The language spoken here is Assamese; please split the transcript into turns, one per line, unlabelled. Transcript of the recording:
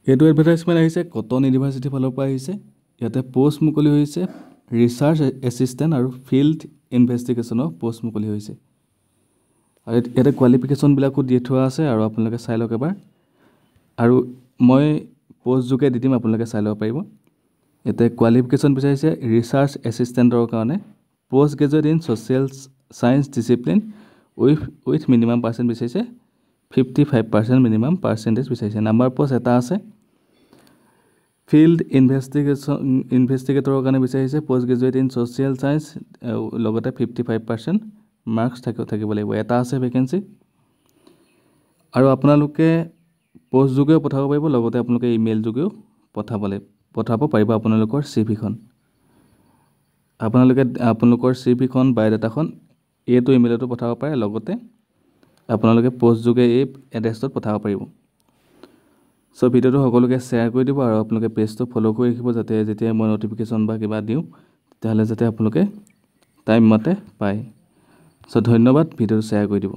এইটো এডভাৰটাইজমেণ্ট আহিছে কটন ইউনিভাৰ্চিটিৰ ফালৰ পৰা আহিছে। ইয়াতে পোষ্ট মুকলি হৈছে ৰিচাৰ্চ এছিষ্টেণ্ট আৰু ফিল্ড ইনভেষ্টিগেশ্যনৰ পোষ্ট মুকলি হৈছে। আৰু ইয়াতে কোৱালিফিকেশ্যনবিলাকো দি থোৱা আছে আৰু আপোনালোকে চাই লওক এবাৰ। আৰু মই পোষ্ট যোগে দি দিম, আপোনালোকে চাই ল'ব পাৰিব। ইয়াতে কোৱালিফিকেশ্যন বিচাৰিছে ৰিচাৰ্চ এছিষ্টেণ্টৰ কাৰণে post graduate in social science discipline with minimum percent বিচাৰিছে 55% মিনিমাম পাৰ্চেণ্টেজ বিচাৰিছে। নাম্বাৰ পোষ্ট এটা আছে। ফিল্ড ইনভেষ্টিগেটৰৰ কাৰণে বিচাৰিছে post graduate in social science লগতে 55% মাৰ্কছ থাকিব লাগিব। এটা আছে ভেকেঞ্চি। আৰু আপোনালোকে পোষ্ট যোগেও পঠাব পাৰিব, লগতে আপোনালোকে ইমেইল যোগেও পঠাব পাৰিব আপোনালোকৰ CV খন। আপোনালোকৰ CV খন বায়'ডাটাখন এইটো ইমেইলতো পঠাব পাৰে, লগতে আপোনালোকে পোষ্ট যোগে এই এড্ৰেছটোত পঠাব পাৰিব। চ' ভিডিঅ'টো সকলোকে শ্বেয়াৰ কৰি দিব আৰু আপোনালোকে পেজটো ফ'ল' কৰি ৰাখিব, যাতে যেতিয়া মই ন'টিফিকেশ্যন বা কিবা দিওঁ তেতিয়াহ'লে যাতে আপোনালোকে টাইম মতে পায়। চ' ধন্যবাদ, ভিডিঅ'টো শ্বেয়াৰ কৰি দিব।